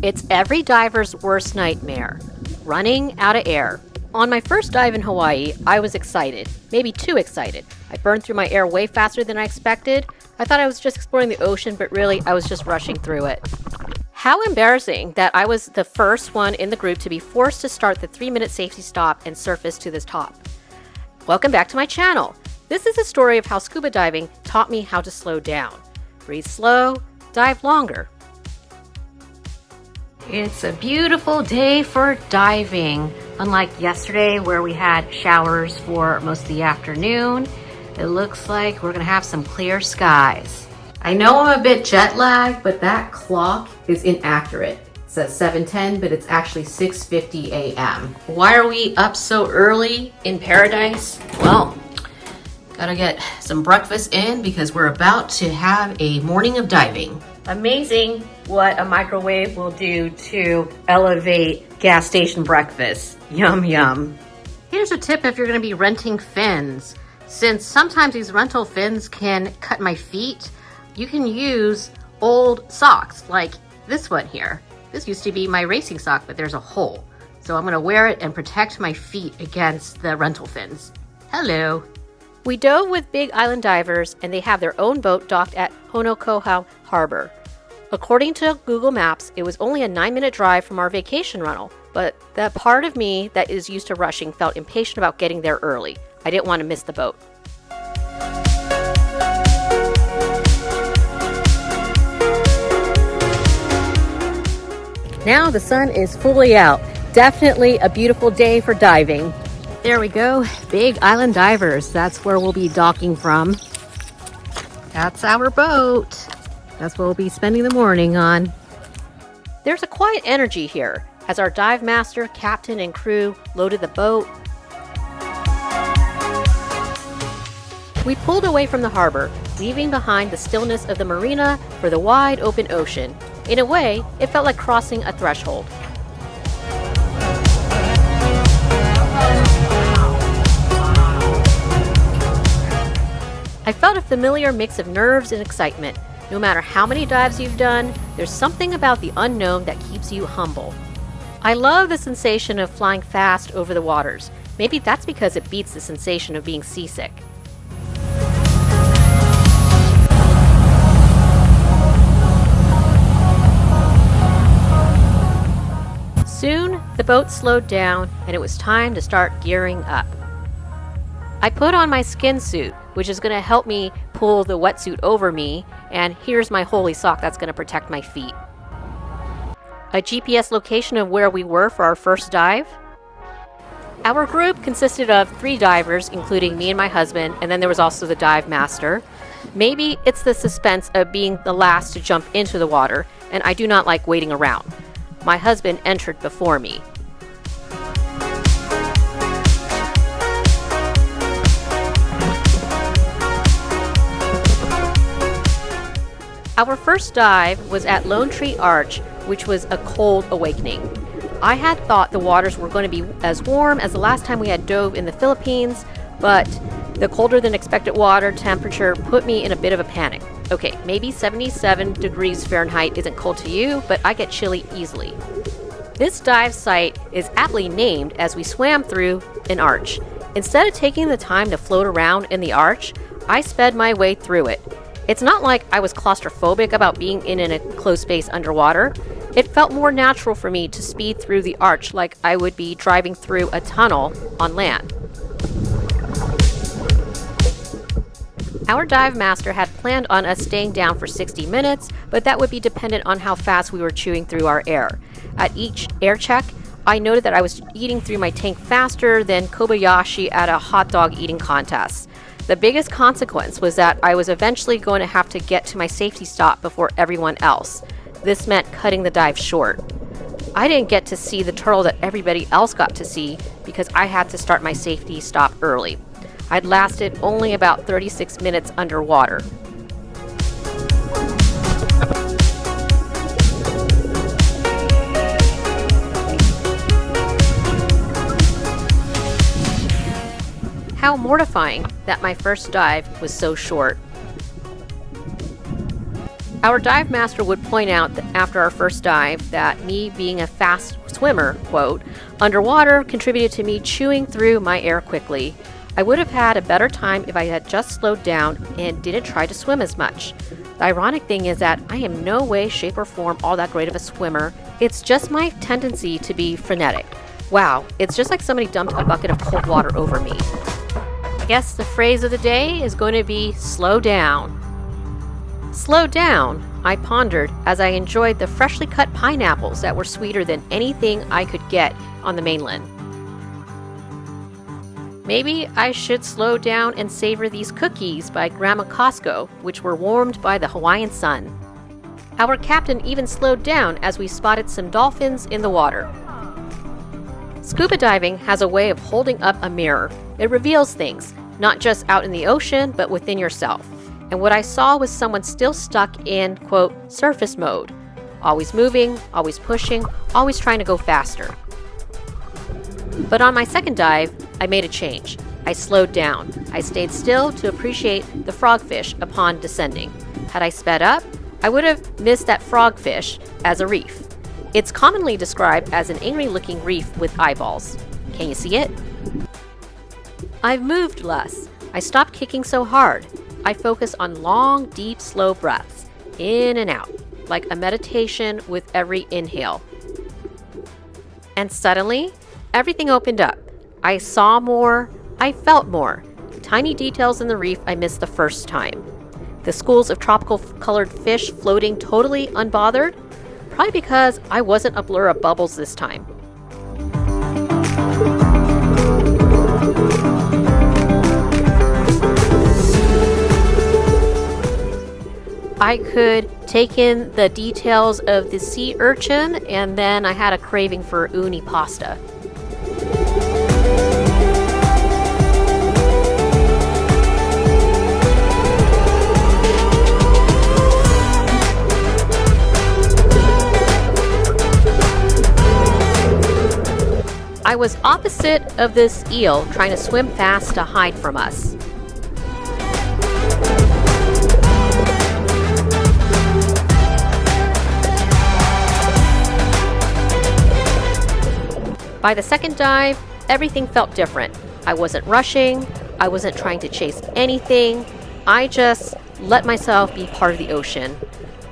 It's every diver's worst nightmare, running out of air. On my first dive in Hawaii, I was excited, maybe too excited. I burned through my air way faster than I expected. I thought I was just exploring the ocean, but really I was just rushing through it. How embarrassing that I was the first one in the group to be forced to start the 3-minute safety stop and surface to the top. Welcome back to my channel. This is a story of how scuba diving taught me how to slow down. Breathe slow, dive longer. It's a beautiful day for diving. Unlike yesterday where we had showers for most of the afternoon, it looks like we're gonna have some clear skies. I know I'm a bit jet lagged, but that clock is inaccurate. It says 7:10, but it's actually 6:50 a.m. Why are we up so early in paradise? Well, gotta get some breakfast in because we're about to have a morning of diving. Amazing what a microwave will do to elevate gas station breakfast. Yum, yum. Here's a tip if you're gonna be renting fins. Since sometimes these rental fins can cut my feet, you can use old socks like this one here. This used to be my racing sock, but there's a hole. So I'm gonna wear it and protect my feet against the rental fins. Hello. We dove with Big Island divers and they have their own boat docked at Honokōhau Harbor. According to Google Maps, it was only a 9-minute drive from our vacation rental, but that part of me that is used to rushing felt impatient about getting there early. I didn't want to miss the boat. Now the sun is fully out. Definitely a beautiful day for diving. There we go, Big Island Divers. That's where we'll be docking from. That's our boat. That's what we'll be spending the morning on. There's a quiet energy here as our dive master, captain, and crew loaded the boat. We pulled away from the harbor, leaving behind the stillness of the marina for the wide open ocean. In a way, it felt like crossing a threshold. I felt a familiar mix of nerves and excitement. No matter how many dives you've done, there's something about the unknown that keeps you humble. I love the sensation of flying fast over the waters. Maybe that's because it beats the sensation of being seasick. Soon, the boat slowed down and it was time to start gearing up. I put on my skin suit, which is going to help me pull the wetsuit over me, and here's my holey sock that's going to protect my feet. A GPS location of where we were for our first dive. Our group consisted of 3 divers, including me and my husband, and then there was also the dive master. Maybe it's the suspense of being the last to jump into the water, and I do not like waiting around. My husband entered before me. Our first dive was at Lone Tree Arch, which was a cold awakening. I had thought the waters were going to be as warm as the last time we had dove in the Philippines, but the colder than expected water temperature put me in a bit of a panic. Okay, maybe 77 degrees Fahrenheit isn't cold to you, but I get chilly easily. This dive site is aptly named as we swam through an arch. Instead of taking the time to float around in the arch, I sped my way through it. It's not like I was claustrophobic about being in a closed space underwater. It felt more natural for me to speed through the arch like I would be driving through a tunnel on land. Our dive master had planned on us staying down for 60 minutes, but that would be dependent on how fast we were chewing through our air. At each air check, I noted that I was eating through my tank faster than Kobayashi at a hot dog eating contest. The biggest consequence was that I was eventually going to have to get to my safety stop before everyone else. This meant cutting the dive short. I didn't get to see the turtle that everybody else got to see because I had to start my safety stop early. I'd lasted only about 36 minutes underwater. How mortifying that my first dive was so short. Our dive master would point out that after our first dive that me being a fast swimmer, quote, underwater contributed to me chewing through my air quickly. I would have had a better time if I had just slowed down and didn't try to swim as much. The ironic thing is that I am no way, shape, or form all that great of a swimmer. It's just my tendency to be frenetic. Wow, it's just like somebody dumped a bucket of cold water over me. I guess the phrase of the day is going to be slow down. Slow down, I pondered as I enjoyed the freshly cut pineapples that were sweeter than anything I could get on the mainland. Maybe I should slow down and savor these cookies by Grandma Costco, which were warmed by the Hawaiian sun. Our captain even slowed down as we spotted some dolphins in the water. Scuba diving has a way of holding up a mirror. It reveals things, not just out in the ocean, but within yourself. And what I saw was someone still stuck in, quote, surface mode. Always moving, always pushing, always trying to go faster. But on my second dive, I made a change. I slowed down. I stayed still to appreciate the frogfish upon descending. Had I sped up, I would have missed that frogfish as a reef. It's commonly described as an angry-looking reef with eyeballs. Can you see it? I've moved less. I stopped kicking so hard. I focus on long, deep, slow breaths, in and out, like a meditation with every inhale. And suddenly, everything opened up. I saw more, I felt more. Tiny details in the reef I missed the first time. The schools of tropical colored fish floating totally unbothered, probably because I wasn't a blur of bubbles this time. I could take in the details of the sea urchin, and then I had a craving for uni pasta. I was opposite of this eel trying to swim fast to hide from us. By the second dive, everything felt different. I wasn't rushing. I wasn't trying to chase anything. I just let myself be part of the ocean.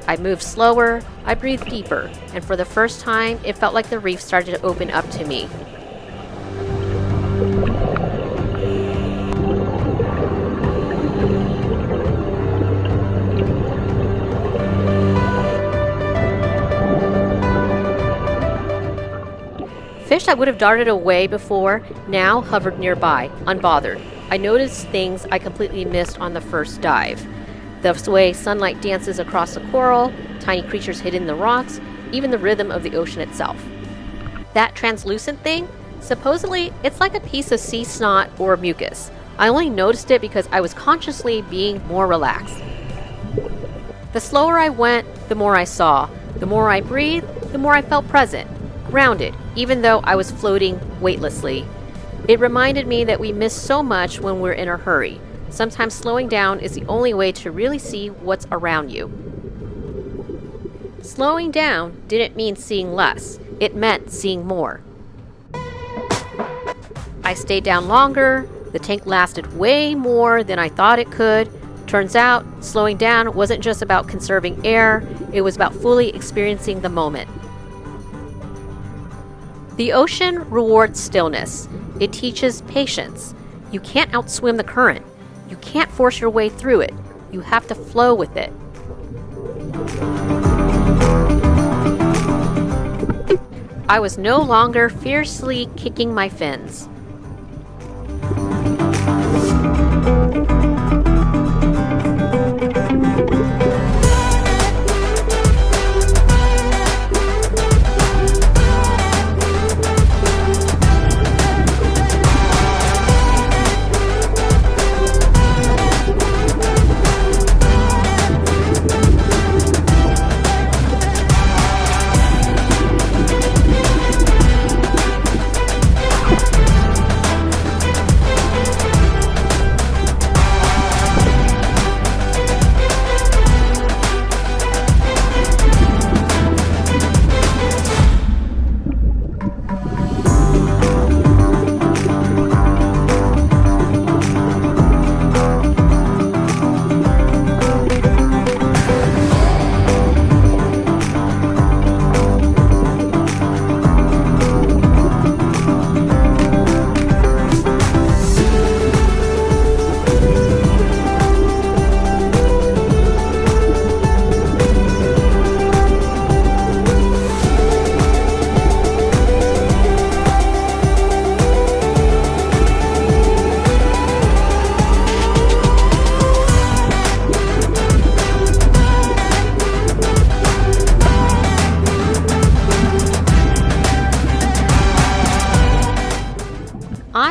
I moved slower, I breathed deeper, and for the first time, it felt like the reef started to open up to me. Fish that would have darted away before now hovered nearby, unbothered. I noticed things I completely missed on the first dive. The way sunlight dances across the coral, tiny creatures hidden in the rocks, even the rhythm of the ocean itself. That translucent thing, supposedly it's like a piece of sea snot or mucus. I only noticed it because I was consciously being more relaxed. The slower I went, the more I saw. The more I breathed, the more I felt present, grounded, even though I was floating weightlessly. It reminded me that we miss so much when we're in a hurry. Sometimes slowing down is the only way to really see what's around you. Slowing down didn't mean seeing less. It meant seeing more. I stayed down longer. The tank lasted way more than I thought it could. Turns out, slowing down wasn't just about conserving air. It was about fully experiencing the moment. The ocean rewards stillness. It teaches patience. You can't outswim the current. You can't force your way through it. You have to flow with it. I was no longer fiercely kicking my fins.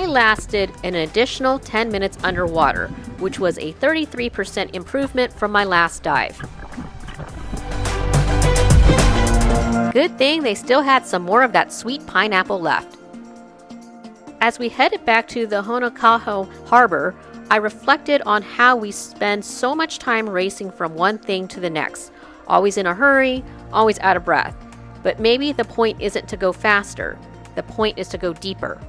I lasted an additional 10 minutes underwater, which was a 33% improvement from my last dive. Good thing they still had some more of that sweet pineapple left. As we headed back to the Honokōhau Harbor, I reflected on how we spend so much time racing from one thing to the next, always in a hurry, always out of breath. But maybe the point isn't to go faster, the point is to go deeper.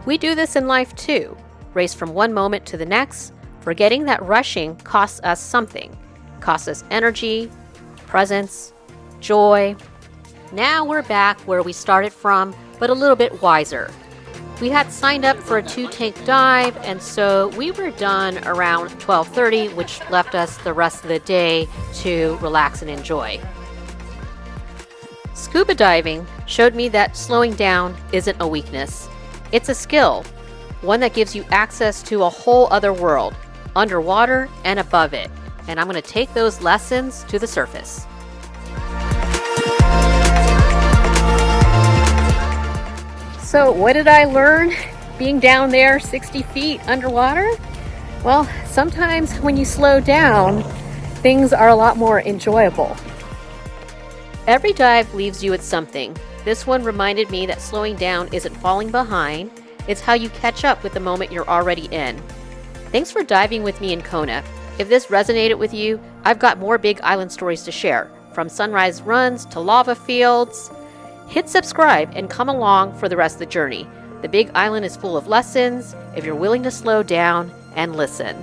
We do this in life too, race from one moment to the next, forgetting that rushing costs us something. Costs us energy, presence, joy. Now we're back where we started from, but a little bit wiser. We had signed up for a 2-tank dive, and so we were done around 12:30, which left us the rest of the day to relax and enjoy. Scuba diving showed me that slowing down isn't a weakness. It's a skill, one that gives you access to a whole other world, underwater and above it. And I'm going to take those lessons to the surface. So what did I learn being down there 60 feet underwater? Well, sometimes when you slow down, things are a lot more enjoyable. Every dive leaves you with something. This one reminded me that slowing down isn't falling behind, it's how you catch up with the moment you're already in. Thanks for diving with me in Kona. If this resonated with you, I've got more Big Island stories to share, from sunrise runs to lava fields. Hit subscribe and come along for the rest of the journey. The Big Island is full of lessons if you're willing to slow down and listen.